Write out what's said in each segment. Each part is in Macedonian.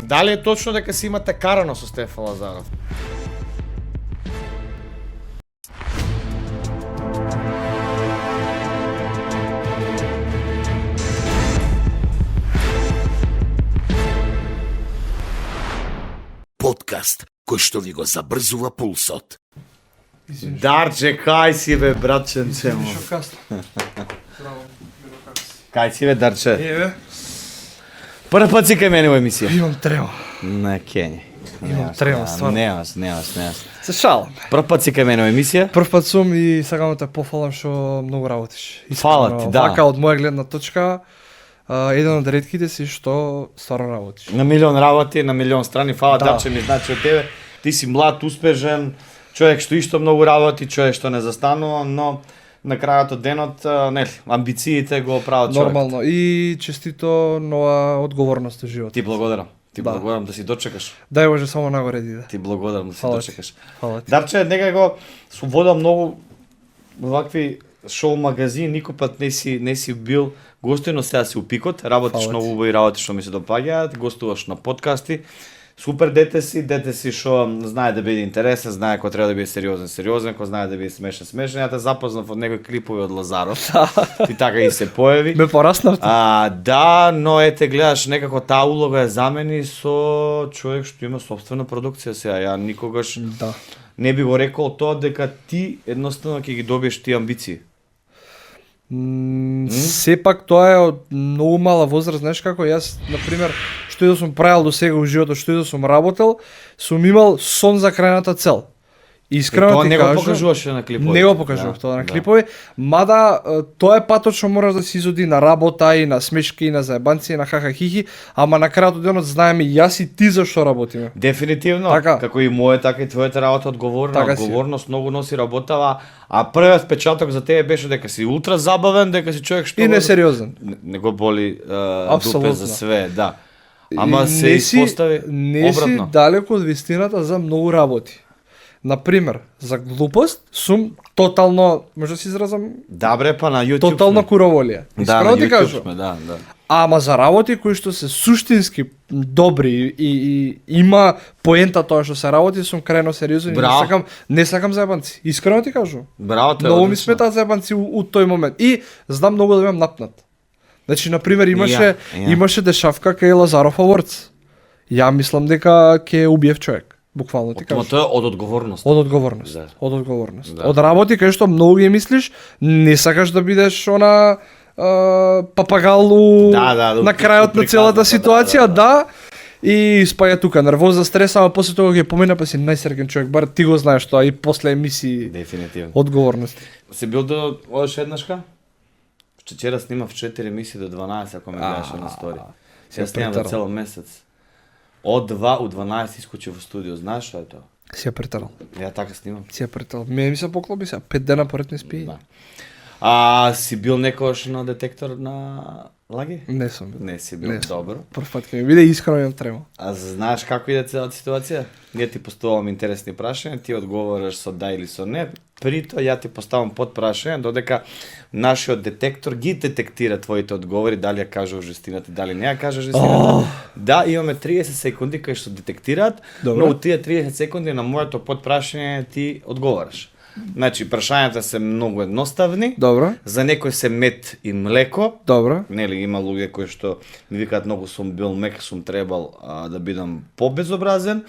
Дали е точно дека си имате карано со Стефан Лазаров? Подкаст кој што ви го забрзува пулсот. Дарче, кај си бе, братченце му? Шо касно. Здраво, Миро, како си? Кај си бе, Дарче? Еве, Прв пат си кај мене во емисија. имам трема. Не, Кени. Имам трема, стварно. Немаш. Се шалам. Прв пат си кај мене во емисија. Прв пат сум и сакам да те пофалам што многу работиш. Фала ти, да. Вака, од моја гледна точка, еден од ретките си што стварно работиш. На милион работи, на милион страни. Фала, Да. Дарче, ми значи од тебе. Ти си млад, успешен, човек што исто многу работи, човек што не застанува, но на крајот од денот, нели, амбициите го прават човек. Нормално. И честито нова одговорност во животот. Ти благодарам. Ти Да. благодарам да си дочекаш. Дај Боже само нагоре да иде. Ти благодарам да си Фала ти. дочекаш. Фала ти. Дарче, некако сум водел многу вакви шоу магазини, никој пат не си бил гостин, но сега си у пикот, работиш Фала многу ти. убави работи што ми се допаѓаат, гостуваш на подкасти. Супер дете си што знае да биде интересен, знае кој треба да биде сериозен, кој знае да биде смешен. Ја те запознав од некои клипови од Лазаров. Ти така и се појави. Ме пораснав. Да, но ете гледаш некако таа улога е замени со човек што има сопствена продукција сега. Ја никогаш Да. не би го рекол тоа дека ти едноставно ќе ги добиеш тие амбиции. Сепак тоа е од многу мала возраст, знаеш како јас, на пример, што и да сум правил до сега во животот, што и да сум работел, сум имал сон за крајната цел. Искрено Тоа ти не го кажувам, покажуваше на клипови. не го покажував тоа на клипови, мада тоа е патот што мораш да се изоди на работа и на смешки и на заебанци и на хахахихи, ама на крајот од денот знаеме и јас и ти зашто работиме. Дефинитивно, Така. како и моја, така и твојата работа одговорна, Така си. одговорност многу носи работава, а првиот впечаток за тебе беше дека си ултра забавен, дека си човек што И несериозен. не го боли дупе Апсолутно. за све, да. Ама И се испостави не обратно. си далеко од вистината за многу работи. Например, за глупост сум тотално, може да се изразам, Да бре, па на YouTube. тотална сме. куроволија. Да, Искрено на ти YouTube кажувам. сме, да. Ама за работи кои што се суштински добри и има поента тоа што се работи, сум крајно сериозен и Браво. не сакам заебанци. Искрено ти кажувам. Браво те. Многу ми одлично. сметаат заебанци у тој момент. И знам многу да бевам напнат. Значи, на пример, Ја. имаше дешавка кај Лазаров Awards. Ја мислам дека ќе убиев човек. Буквално ти Ама кажам. тоа е од одговорност. Од одговорност. Да. Од одговорност. Да. Од работи кај што многу ги мислиш, не сакаш да бидеш она папагал Да, на крајот на целата ситуација, да. И спаја тука нервоза, стрес, ама после тоа ќе помина па си најсреќен човек, бар ти го знаеш тоа и после емисии Дефинитивно. одговорности. Си бил да одеш еднашка? Вчера снимав 4 емисии до 12, ако ме гледаше на стори. Сега снимам за цел месец. Од 2 у 12 искочи во студио, знаеш што е тоа? Си ја претарал. Ја така снимам. Си ја претарал. Ми се поклопи сега, 5 дена поред не спи. Да. Си бил некојаш на детектор на лаги? Не сум бил. Не си бил, Не сум. добро. Прв пат ќе ми биде искрено имам трема. А знаеш како иде целата ситуација? Ние ти поставувам интересни прашања, ти одговораш со да или со не. При тоа ја ти поставам подпрашања додека нашиот детектор ги детектира твоите одговори, дали ја кажуваш вистината, дали не ја кажуваш вистината. Да, имаме 30 секунди кај што детектираат, Добро. но у тие 30 секунди на моето подпрашање ти одговораш. Значи, прашањата се многу едноставни. Добро, За некој се мед и млеко. добро. Нели, има луѓе кои што ми викаат многу сум бил мек, сум требал да бидам побезобразен,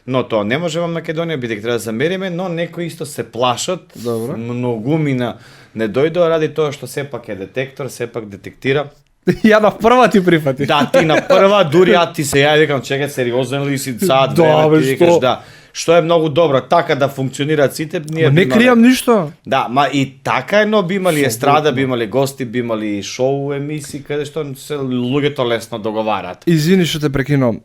но тоа не може во Македонија, бидејќи треба да замериме, но некои исто се плашат. Добро. Многумина не дојдоа ради тоа што сепак е детектор, сепак детектира. Ја на прва ти прифати. Да, ти на прва, дури ја ти се ја викам, чекај, сериозен ли си, сад, Да, време, бе, ти викаш, што? да. Што е многу добро, така да функционираат сите, ние Не би кријам ништо. Да, ма и така е, но би имали естрада, би имали гости, би имали шоу емисии, каде што се луѓето лесно договараат. Извини што те прекинувам.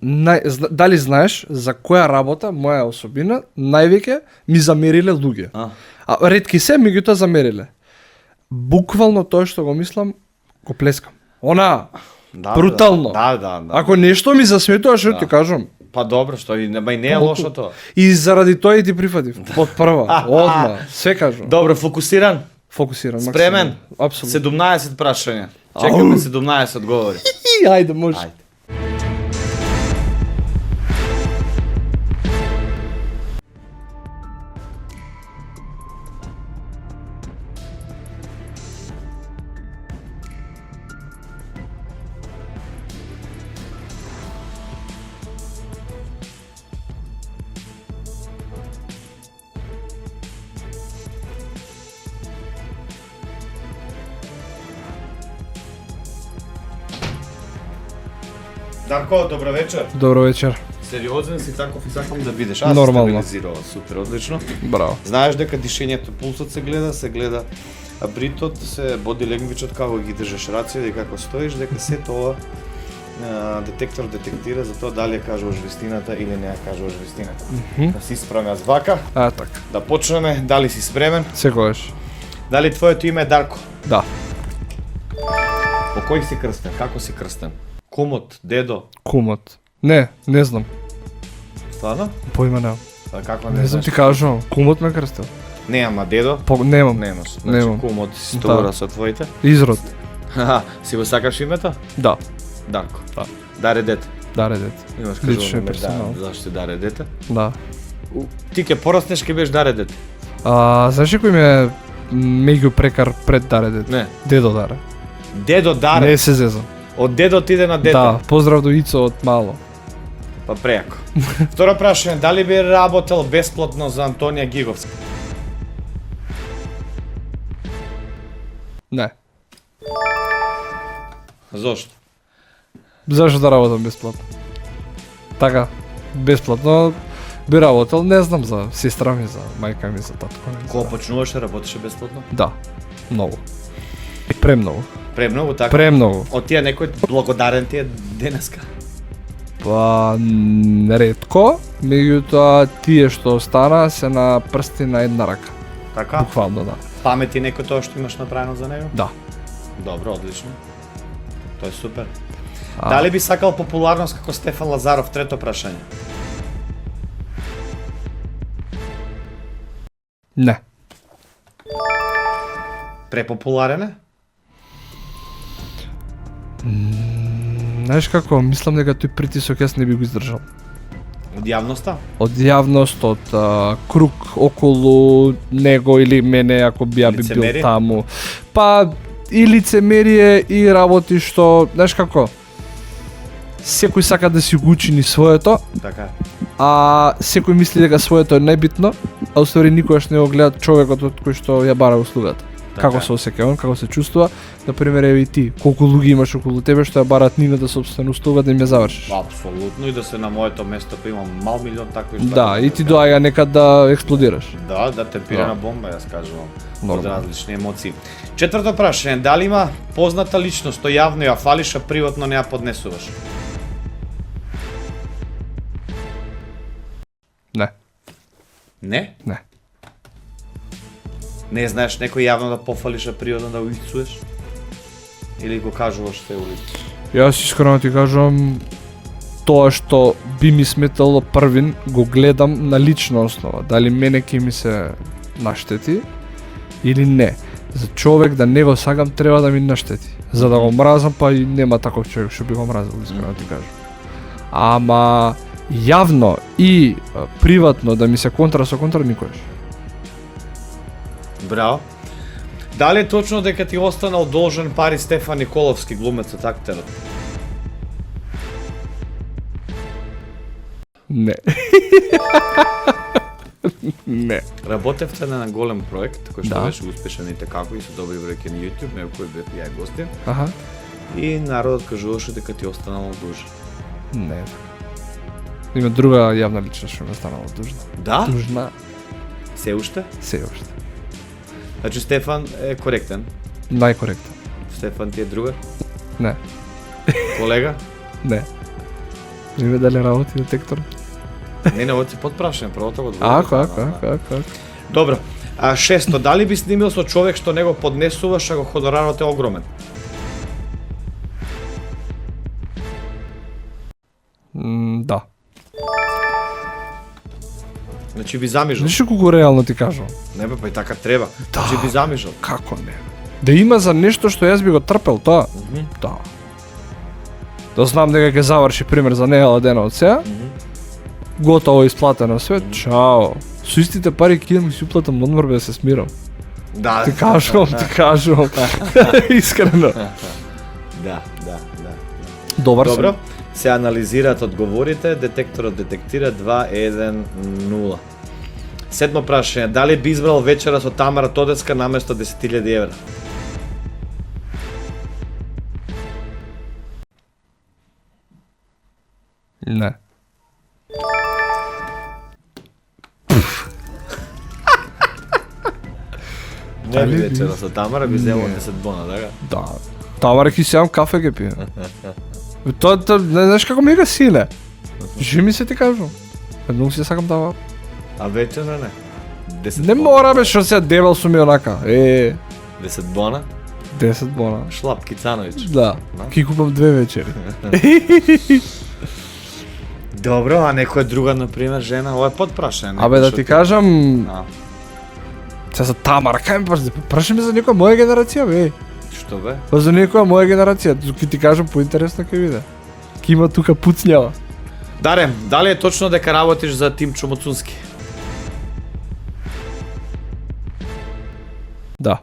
Дали знаеш за која работа, моја особина, највеќе ми замериле луѓе. А ретки се ми ги тоа замериле. Буквално тоа што го мислам, го плескам. Она, Да, брутално. Да. Ако нешто ми засметува, што ти кажам. Па добро, што и не е лошо тоа. И заради тоа и ти прифатив. Од прва, одма, се кажам. Добро, фокусиран, Фокусиран, спремен. Апсолутно. 17 прашања. Чекаме 17 одговори. Ајде, може. Ајде. Дарко, добро вечер. Добро вечер. Сериозен си таков и сакам да видиш. Нормално. Стабилизирала, супер, одлично. Браво. Знаеш дека дишењето, пулсот се гледа, а бритот се боди ленгвичот како ги држиш рација и како стоиш, дека се тоа детектор детектира за тоа дали ја кажуваш вистината или не ја кажуваш вистината. Да си исправам јас вака, Така. да почнеме, дали си спремен? Секогаш. Дали твоето име е Дарко? Да. По кој си крстен? Како си крстен? Кумот, дедо? Кумот. Не знам. Стварно? Поима немам. А како Не знам знаеш? ти кажувам. Кумот ме крстил. Не, ама дедо? Немам. Немаш. Немам. Значи кумот си стора Да. со твоите? Изрод. Хаха, си го сакаш името? Да. Дарко. Да. Даре дете. Даре дете. Имаш Лично кажуваме и персонално. да, зашто Даре дете? Да. Ти ќе пораснеш ќе бидеш Даре дете. Знаеш кој ми е меѓу прекар пред Даре дете? Не. Дедо Даре. Дедо Даре. Не се зезам. Од дедо ти иде на дете. Да, поздрав до Ицо од мало. Па преако. Второ прашање, дали би работел бесплатно за Антонија Гиговска? Не. Зошто? Зашто да работам бесплатно? Така, бесплатно би работел, не знам за сестра ми, за мајка ми, за татко ми. Кога почнуваше работеше бесплатно? Да, многу. Премногу. Премногу така. Премногу. Од тие некој благодарен ти е денеска? Па, ретко, меѓутоа тие што остана се на прсти на една рака. Така? Буквално, да. Памети некој тоа што имаш направено за него? Да. Добро, одлично. Тоа е супер. А. Дали би сакал популарност како Стефан Лазаров? Трето прашање. Не. Препопуларен е? Знаеш како, мислам дека тој притисок јас не би го издржал. Од јавноста? Од јавност, од круг околу него или мене, ако би ја би бил Лицемерие? таму. Па, и лицемерие, и работи што, знаеш како, секој сака да си го учини своето, Така. а секој мисли дека своето е најбитно, а уствари никогаш не го гледа човекот од кој што ја бара услугата. Така Како е. се осеќа он, како се чувствува, например еве и ти, колку луѓе имаш околу тебе што ја бараат нивната собствена услуга да им ја завршиш. Апсолутно, и да се на моето место па имам мал милион такви што. Да, и ти доаѓа некад да експлодираш. Да, темпирана Да. бомба, јас кажувам. Од Нормално. различни емоции. Четврто прашање, дали има позната личност што јавно ја фалиш, а приватно не ја поднесуваш? Не, Не? не. Не знаеш некој јавно да пофалиш, а приватно да го исцуеш? Или го кажуваш се улица? Јас искрено ти кажувам, тоа што би ми сметало првин, го гледам на лична основа. Дали мене ќе ми се наштети или не. За човек да не го сакам треба да ми наштети. За да го мразам, па и нема таков човек што би го мразел, искрено ти кажам. Ама јавно и приватно да ми се контра со контра никогаш. Браво. Дали е точно дека ти останал должен пари Стефан Николовски, глумецот, актерот? Не. Не. Работевте на голем проект, кој што Да. беше успешен и како и со добри бројки на YouTube, него кој бев ја гостин. Аха. И народот кажуваше дека ти останал должен. Не. Има друга јавна личност што ме станала дужна. Да? Дужна Се уште? се уште. Значи Стефан е коректен. Најкоректен. Стефан ти е другар? Не. Колега? Не. Не ме дали работи детектор? Не, оти подпрашање, првото го Ако. Добро. А шесто, дали би снимил со човек што не го поднесуваш, а го хонорарот е огромен? Да. Значи би замижал. Знаеш колку реално ти кажувам? Не бе, па и така треба. Да. Значи би замижал. Како не? Да има за нешто што јас би го трпел тоа? Да. Да знам дека ќе заврши пример за недела дена од сега. Готово исплатено све. Чао. Со истите пари ќе идам и си уплатам одмор бе да се смирам. Да. Ти кажувам. Искрено. Да. Добар Добро. сум. Се анализираат одговорите, детекторот детектира 2-1-0. Седмо прашање, дали би избрал вечера со Тамара Тодеска наместо 10.000 евра? Не. Не би вечера со Тамара би земал 10 бона, така? Да. Тамара ќе сеам кафе ќе пијам. Тоа не знаеш како ми га силе. Жими се ти кажам. Едно си сакам Тамара. А вечера не. 10 Не бона. мора бе што се дебел сум и онака. 10 бона? 10 бона. Шлап Кицановиќ. Да. Ки купам 2 вечери. Добро, а некоја друга, например, жена, ова е подпрашање. Абе да ти кажам, А, се за Тамара, кај ми праши ме за некоја моја генерација, бе. што бе? Па за некоја моја генерација, ќе ти кажам поинтересно ќе биде. Ки има тука пуцњава. Даре, дали е точно дека работиш за Тимчо Моцунски? Да.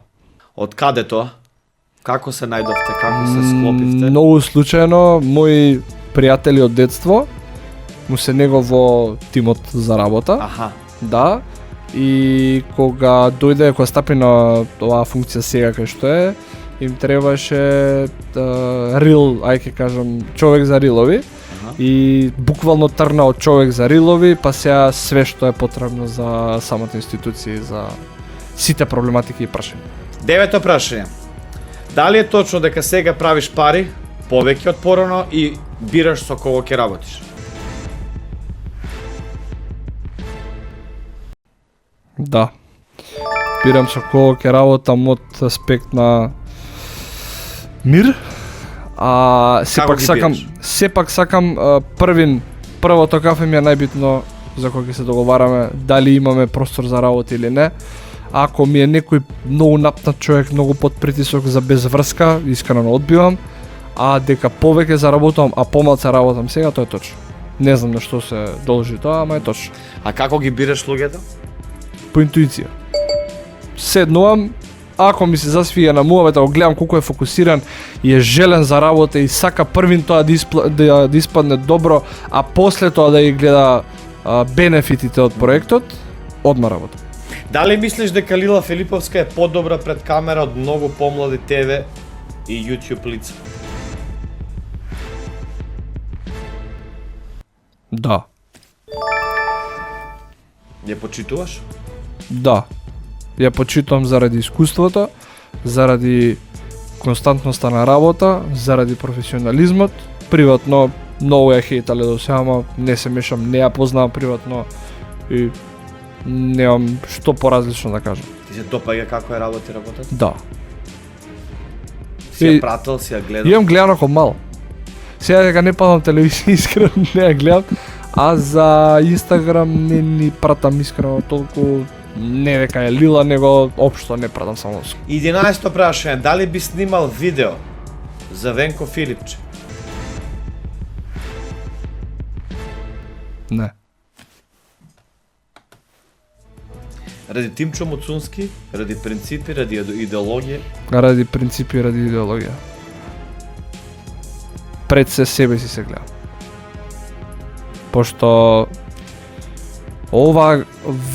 Од каде тоа? Како се најдовте, како се склопивте? Многу случајно, мои пријатели од детство му се него во тимот за работа. Аха. Да. И кога дојде, кога стапи на оваа функција сега кај што е, им требаше рил, ај ќе кажам, човек за рилови. И буквално трна од човек за рилови, па сега све што е потребно за самата институција и за сите проблематики и прашања. Девето прашање. Дали е точно дека сега правиш пари повеќе од порано и бираш со кого ќе работиш? Да. Бирам со кого ќе работам од аспект на мир. А сепак сакам првото кафе ми е најбитно за кој ќе се договараме дали имаме простор за работа или не. Ако ми е некој многу напнат човек, многу под притисок за безврска, искрено одбивам, а дека повеќе заработувам, а помалку работам сега, тоа е точно. Не знам на што се должи тоа, ама е точно. А како ги бираш луѓето? По интуиција. Седнувам, ако ми се засвија на муавета, го гледам колку е фокусиран и е желен за работа и сака првин тоа да испадне добро, а после тоа да ги гледа бенефитите од проектот, одма работа. Дали мислиш дека Лила Филиповска е подобра пред камера од многу помлади ТВ и YouTube лица? Да. Ја почитуваш? Да. Ја почитувам заради искуството, заради константноста на работа, заради професионализмот. Приватно многу ја хейтале до сега, ама не се мешам, не ја познавам приватно и немам што поразлично да кажам. Ти се допаѓа како е работата? Да. Си ја пратил, си ја гледал? Имам гледано како мал. Сега дека не падам телевизија, искрено не ја гледам, а за Инстаграм не ни пратам искрено толку, не дека е Лила, него општо не пратам само. 11-то прашање, дали би снимал видео за Венко Филипче? Не. Ради Тимчо Моцунски, ради принципи, ради идеологија? Ради принципи, ради идеологија. Пред себе си се гледам. Пошто ова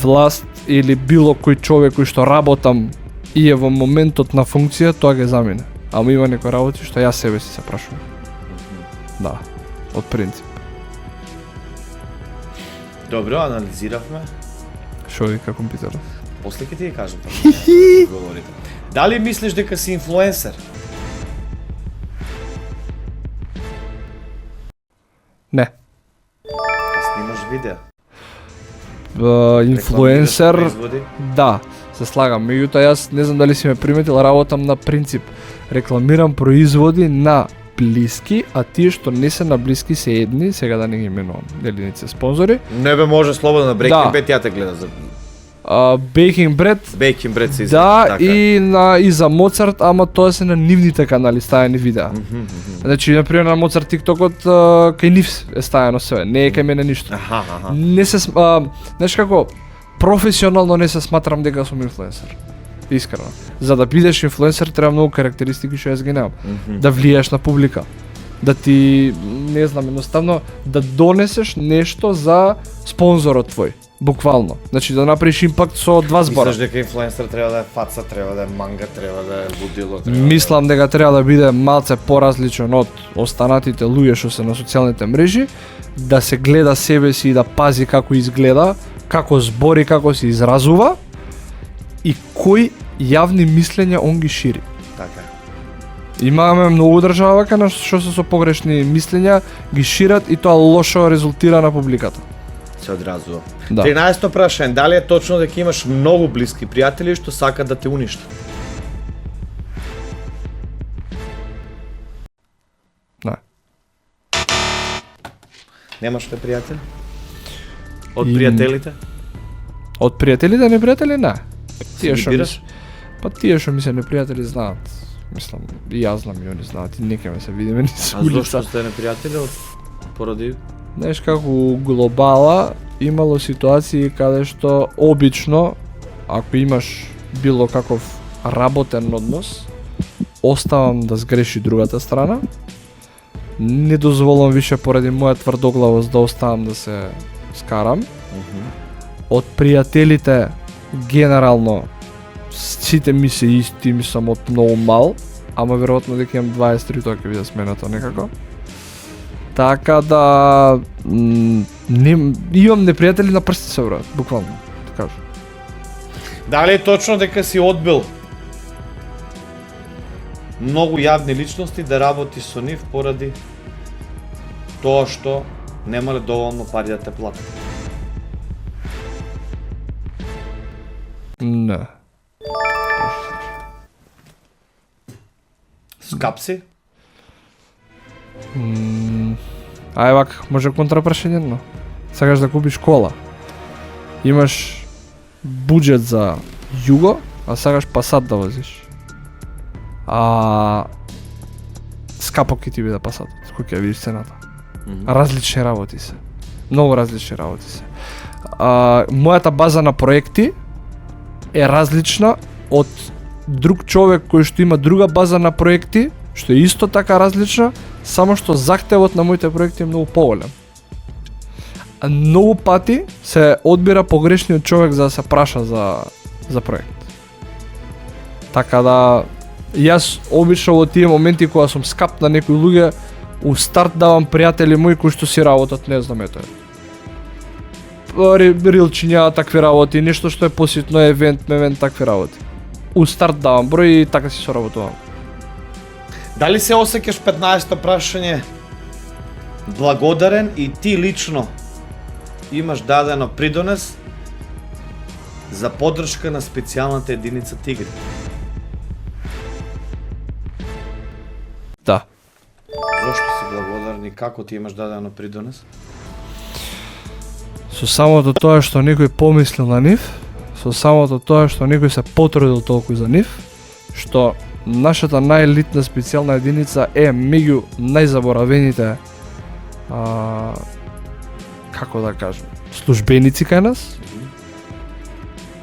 власт или било кој човек кој што работам и е во моментот на функција, тоа ќе замине. Ама има некои работи што јас себе си се прашувам. Да, од принцип. Добро, анализиравме. Шо вика компјутерот? После ќе ти ја кажам тоа. Говорите. Дали мислиш дека си инфлуенсер? Не. Снимаш видео? Инфлуенсер, Рекламираш производи? да, се слагам. Меѓутоа јас не знам дали си ме приметил, работам на принцип. Рекламирам производи на блиски, а тие што не се на блиски се едни, сега да не ги именувам, делиница спонзори. Не бе, може слободно на Breaking Да. Bad, ја те гледа за Baking Bread, Baking Bread се да, така. и за Моцарт, ама тоа се на нивните канали ставени видеа. Значи, например, на Моцарт TikTokот кај нив е ставено све, не е кај мене ништо. Аха. Не се, знаеш како, професионално не се сматрам дека сум инфлуенсер. Искрено. За да бидеш инфлуенсер треба многу карактеристики што јас ги немам. Да влијаш на публика. Да ти, не знам, едноставно да донесеш нешто за спонзорот твој. Буквално. Значи да направиш импакт со два збора. Мислиш дека инфлуенсер треба да е фаца, треба да е манга, треба да е лудило, треба Мислам дека треба да биде малце поразличен од останатите луѓе што се на социјалните мрежи, да се гледа себе си и да пази како изгледа, како збори, како се изразува и кои јавни мислења он ги шири. Така. Имаме многу држава кај нас што се со погрешни мислења ги шират и тоа лошо резултира на публиката. Се одразува. Да. 13-то прашање, дали е точно дека имаш многу блиски пријатели што сакат да те уништат? Не. Немаш ли пријатели? Од Им- пријателите? Од пријателите непријатели не. Тие ги што ми бираш? се- Па тие што ми се непријатели знаат. Мислам, и јас знам и они знаат, и не ќе ме се видиме ни со А зошто улица. сте непријатели од поради Знаеш како у глобала имало ситуации каде што обично ако имаш било каков работен однос, оставам да сгреши другата страна. Не дозволам више поради моја тврдоглавост да оставам да се скарам. Од пријателите генерално сите ми се исти, ми сам од многу мал, ама веројатно дека имам 23, тоа ќе биде сменато некако. Така да имам непријатели на прсти се, брат, буквално, да кажам. Дали е точно дека си одбил многу јавни личности да работи со нив поради тоа што немале доволно пари да те платат? Не. Скап си? Ај вака, може контрапрашање, но сакаш да купиш кола. Имаш буџет за југо, а сакаш Пасат да возиш. Скапо ќе ти биде Пасатот, кој ќе ја видиш цената. Различни работи се. Многу различни работи се. Мојата база на проекти е различна од друг човек кој што има друга база на проекти, што е исто така различна, само што захтевот на моите проекти е многу поголем. А многу пати се одбира погрешниот човек за да се праша за проект. Така да јас обично во тие моменти кога сум скап на некои луѓе, у старт давам пријатели мои кои што си работат, не знам, ето рилчиња, такви работи, нешто што е поситно, евент, такви работи. У старт давам број и така си соработувам. Дали се осеќаш 15-то прашање благодарен и ти лично имаш дадено придонес за поддршка на специјалната единица Тигри? Да. Зошто си благодарен и како ти имаш дадено придонес? Со самото тоа што некој помислил на нив, со самото тоа што некој се потрудил толку за нив, што нашата најелитна специјална единица е меѓу најзаборавените како да кажам, службеници кај нас.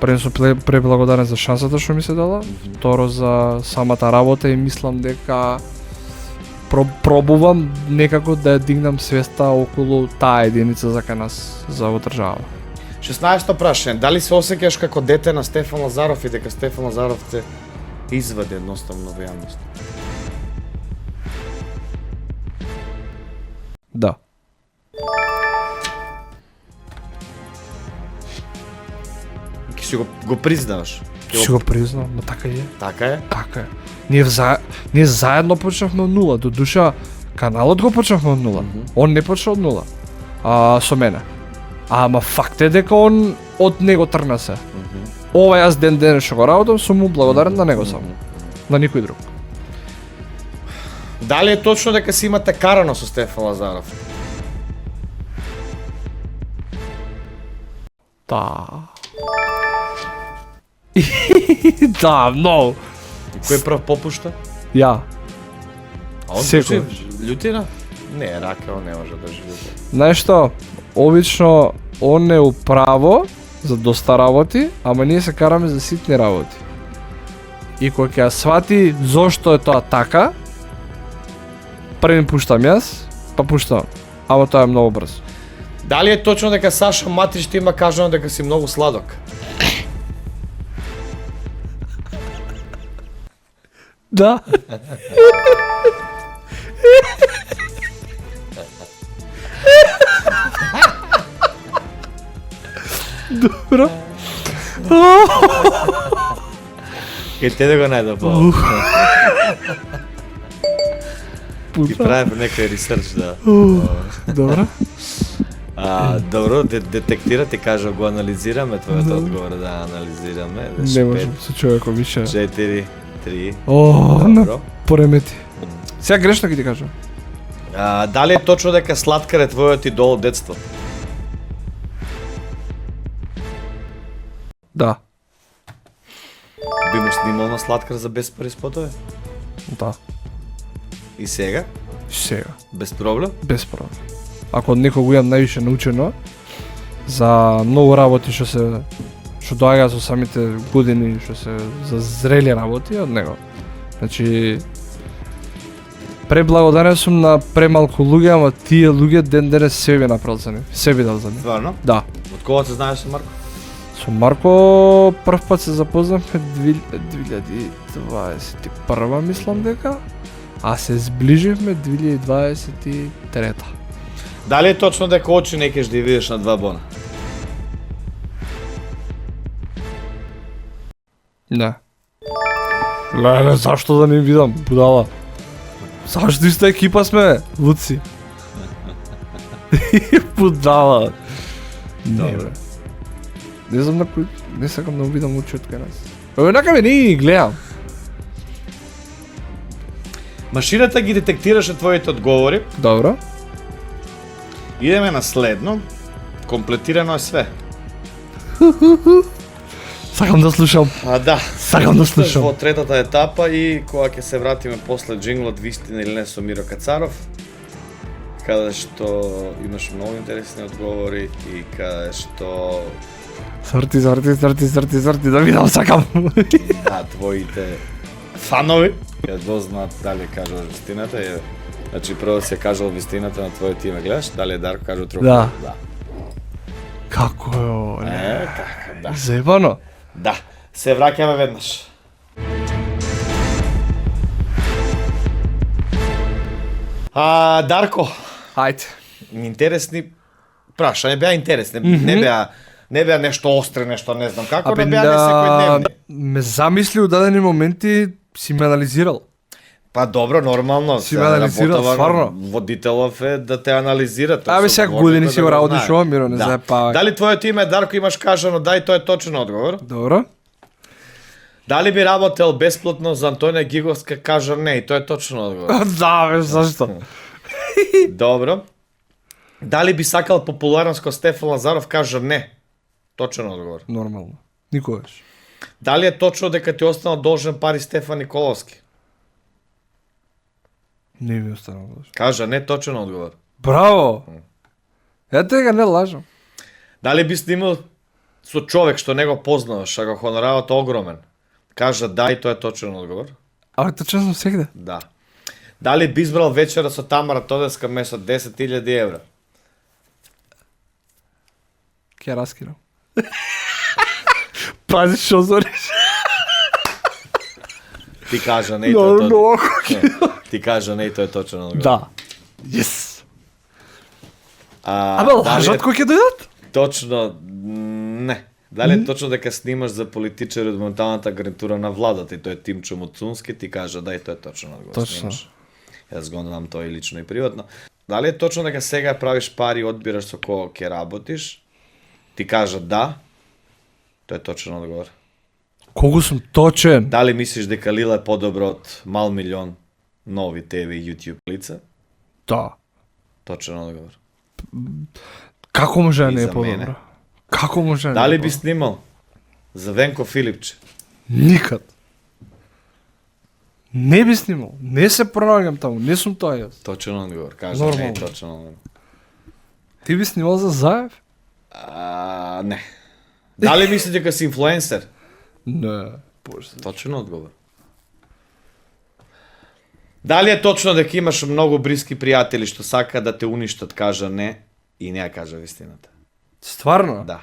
Прво сум преблагодарен за шансата што ми се дала, второ за самата работа и мислам дека пробувам некако да ја дигнам свеста околу таа единица за кај нас, за во држава. 16-то прашање, дали се осеќаш како дете на Стефан Лазаров и дека Стефан Лазаров те извади едноставно во јавност? Да. Ке си го признаваш? Си го признам, но така е. Така е? Така е. Ние заедно почнавме од нула, до душа каналот го почнавме од нула. Он не почна од нула. Со мене. Ама факт е дека он од него тргна се. Ова јас ден што го работам, сум му благодарен на него само. На никој друг. Дали е точно дека си имате карано со Стефан Лазаров? Да. Да, многу. Кој прв попушта? Ја. А он Секој. Љутина? Не, рака, он не може да држи љутина. Знаеш што, обично он е управо за доста работи, ама ние се караме за ситни работи. И кога ќе ја свати зошто е тоа така, први пуштам јас, па пуштам. Ама тоа е многу брзо. Дали е точно дека Саша Матрич ти има кажано дека си многу сладок? Да. Добро. Ке те да го најдам по. И правим некој ресерч, да. Добро. Добро, детектира, ти кажа, го анализираме твојот одговор, да, анализираме. Не можам со човекот више. 4, 3. Добро. Поремети. Сега грешно ќе ти кажам. Дали е точно дека Слаткар е твојот идол од детство? Да. Би му снимал на Слаткар за без пари спотове? Да. И сега? Сега. Без проблем? Без проблем. Ако од некој го имам највише научено за многу работи што доаѓаат со самите години, што се за зрели работи од него. Значи преблагодарен сум на премалку луѓе, ама тие луѓе ден денес себе направил за нив. Себе дал за нив. Стварно? Да. Од кога се знаеш со Марко? Со Марко прв пат се запознавме 2021 мислам дека, а се зближивме 2023. Дали е точно дека очи не кеш да ја видиш на 2 бона? Не. Леле, зашто да не видам, будала? Зашто иста екипа сме, луци? Будала. Добро. Не знам на кој, не сакам да видам очи од кај нас. Онака ме не гледам. Машината ги детектираше твоите одговори. Добро. Идеме на следно. Комплетирано е све. Сакам да слушам. Да. Сакам да слушам. Во третата етапа и кога ќе се вратиме после джинглот Вистина или не со Миро Кацаров, каде што имаш многу интересни одговори и каде што Сорти, да видам, сакам. да, твоите фанови ќе дознаат дали кажуваш вистината. Значи прво си ја кажал вистината на твоето име, гледаш, дали е Дарко кажал трупа. Да. Како е ово? Така, да. Заебано. Да, се враќаме веднаш. Дарко, Ајде. интересни прашања, беа интересни, не беа нешто остре, нешто не знам како, но беа не секојдневни. Ме замисли у дадени моменти, си ме анализирал. Па добро, нормално. Си ме анализирал, стварно. Водителов е да те анализира. Абе, сега години си го работиш ова, Миро, не знае па. Дали твоето име Дарко имаш кажано, дај, тој е точен одговор. Добро. Дали би работел бесплатно за Антонија Гиговска, кажа не, и тој е точен одговор. Да, бе, зашто? Добро. Дали би сакал популарност ко Стефан Лазаров, кажа не. Точен одговор. Нормално. Никогаш. Дали е точно дека ти останал должен пари Стефан Николовски? Не ми останал должен. Кажа не, точен одговор. Браво! Ја тега не лажам. Дали би снимал со човек што не го познаваш, а го хоноравот огромен? Кажа да, и тоа е точен одговор. Абе, точно сум сегде. Да. Дали би избрал вечера со Тамара Тодеска место 10.000 евра? Ќе ја раскинам. Пази шо зориш. Ти кажа не, и тоа е точен. Ти кажа не, и тоа е точен одговор. Да. Yes. Абе, лажат кој ќе дојдат? Точно, не. Дали е точно дека снимаш за политичари од монталната гарнитура на владата и тој е Тимчо Муцунски, ти кажа да, и тоа е точно одговор. Точно. Јас го знам тоа и лично и приватно. Дали е точно дека сега правиш пари и одбираш со кого ќе работиш? Ти кажа да, тоа е точен одговор. Колку сум точен? Дали мислиш дека Лила е подобро од мал милион нови ТВ и YouTube лица? Да. Точен одговор. Како може да И не е за подобро? мене. Како може да не е Дали би подобро? снимал за Венко Филипче? Никад. Не би снимал. Не се пронаѓам таму. Не сум тоа јас. Точен одговор. Кажа не, Нормално. точен одговор. Ти би снимал за Заев? Не. Дали мислиш дека си инфлуенсер? Не. Боже. Точен одговор. Дали е точно дека имаш многу блиски пријатели што сака да те уништат, кажа не. и не ја кажа вистината. Стварно? Да.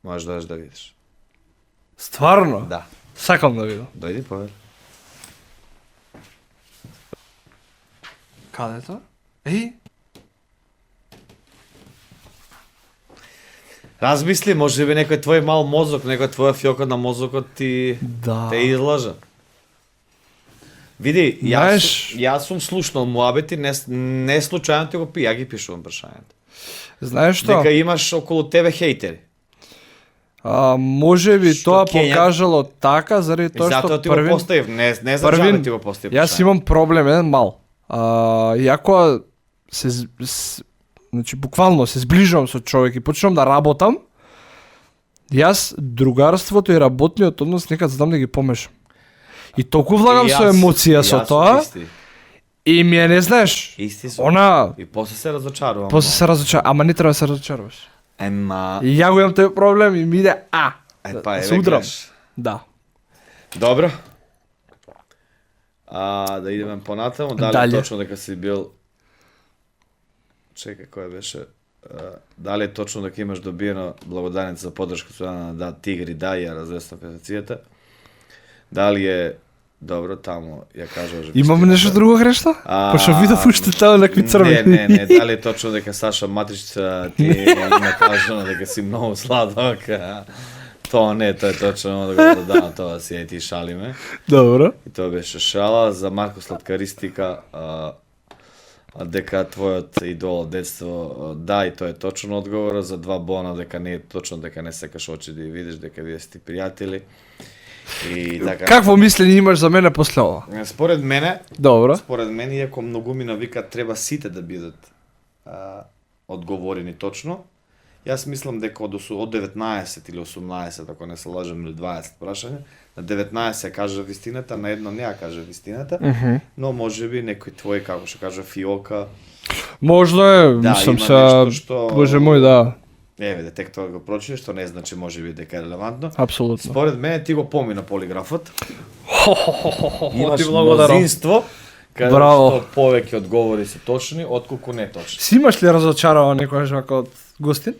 Можеш да да видиш. Стварно? Да. Сакам да видам. Дојди повер. Каде е тоа? Еј? Размисли, може би некој твој мал мозок, некој твоја фиока на мозокот ти Да. те излажа. Види, Знаеш- јас сум слушнал муабети, не случајно ти го пи, ја ги пишувам прашањата. Знаеш што? Дека имаш околу тебе хейтери. Може би Што тоа Кења- покажало така заради И тоа што затоа ти го првин... поставив, не за джабе ти го поставив. Јас имам проблем еден мал. Јако значи буквално се зближувам со човек и почнувам да работам, јас другарството и работниот однос некад знам да ги помешам. И толку влагам со емоција со тоа и ми е не знаеш. Исти сум. Она И после се разочарувам. после се разочарувам, ама не треба да се разочаруваш. Ема, И ја го имам тој проблем и ми иде па се еве удрам. кажеш. Да. Добро. Да идеме понатаму, дали Дале. точно дека си бил... Чекај, кој беше? Дали е точно дека имаш добиено благодарница за поддршка на да Тигри, да, ја развестам петацијата. Дали е... Добро, таму ја кажа... Имам нешто друго грешно? Пошто видов уште таа некви црвени. Не, дали е точно дека Саша Матрич ти има кажано дека си многу сладок? Тоа не, тоа е точно да го додам, тоа си е ти шалиме. Добро. И тоа беше шала за Марко Сладкаристика, дека твојот идол од детство, да, и тоа е точно одговор, за 2 бона дека не е точно дека не сакаш очи да ја видиш, дека вие сте пријатели. И така. Какво мислење имаш за мене после ова? Според мене, Добро. иако многумина викат треба сите да бидат одговорени точно, јас мислам дека од 19 или 18, ако не се лажам, или 20 прашања, на 19 кажа вистината, на едно не ја кажа вистината, но може би некој твој, како што кажа, фиока, Можда е, Да, мислам има се, нешто што- Боже мој, да, еве, детектор го прочине, што не значи може би дека е релевантно. апсолутно. Според мене ти го помина полиграфот. Имаш Имаш мнозинство, каде Браво. што повеќе одговори се точни, отколку не точни. Си имаш ли разочарава некојаш вака од гостин?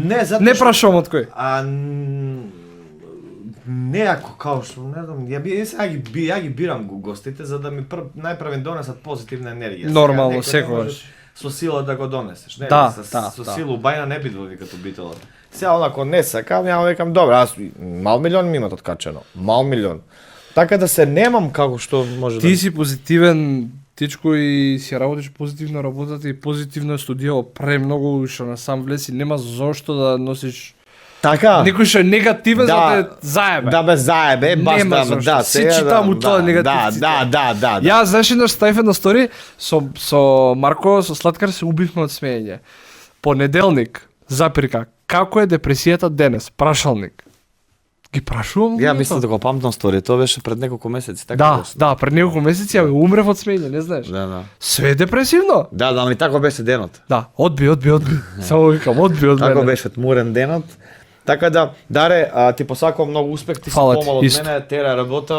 Не, затоа Не што- прашувам од кој. Не ако као што, не знам, ја ги бирам го гостите за да ми најпрвен донесат позитивна енергија. Сега Нормално, некој не секогаш. може со сила да го донесеш, не? Да, со да. сила бајна не бидува викато бителот. Сега онако не сакам, ја викам добро, аз мал милион ми имат откачено. Мал милион. Така да се немам како што може Ти да... си позитивен тичко и си работиш позитивно работата и позитивно студио премногу што на сам влез и нема зошто да носиш Така. некој што е негативен Да. за да те заебе. Да бе заебе, баш Нема да, зашто. да, Си сега читам у тоа да, негативците. Да. Ја знаеш еднаш ставив една стори со Марко, со Сладкар се убивме од смеење. Понеделник, запирка, како е депресијата денес? Прашалник. Ги прашувам. Ја луѓето. мислам да го памтам стори, тоа беше пред неколку месеци, така Да, беше? да, пред неколку месеци ја умрев од смеење, не знаеш. Да. Све е депресивно. Да, ама и тако беше денот. Да, одби. Само викам, одби од Тако мене. беше тмурен денот. Така да, Даре, ти посакувам многу успех, ти си Фала ти, помал од исто. мене, тера работа,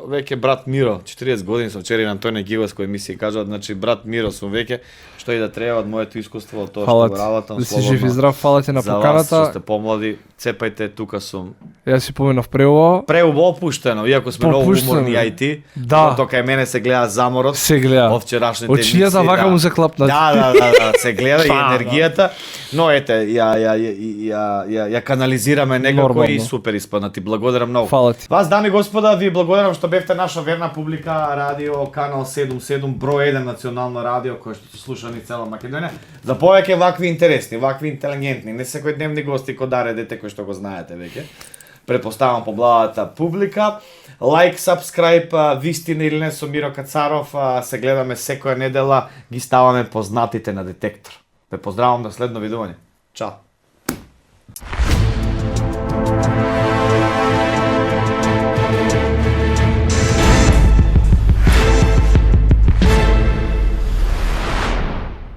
веќе брат Миро, 40 години сум вчера и на Антоне Гигос кој емисија кажа, значи брат Миро сум веќе, што и да треба од моето искуство, од тоа Фала што ти. го работам, Да си жив и здрав, фала ти на за вас што поканата. сте помлади, цепајте, тука сум. Јас си поминав преово. Преубо опуштено, иако сме многу Попуштено. уморни ја и ти. Да. Тоа кај мене се гледа заморот. Се гледа. Од вчерашните Очињата емисии, вака да. му се клапнат. Да, се гледа и Да, енергијата. Но ете, ја канализираме некако Нормално. и супер испадна. Ти благодарам многу. Фала ти. Вас, дами и господа, ви благодарам што бевте наша верна публика, радио Канал 77, број 1 национално радио кој што се слуша ни цела Македонија. За повеќе вакви интересни, вакви интелигентни, не секојдневни гости кој Даре дете кој што го знаете веќе. Предпоставам по благата публика. Лайк, сабскрајб, вистина или не со Миро Кацаров, се гледаме секоја недела, ги ставаме познатите на Детектор. Ве поздравам до следно видување. Чао.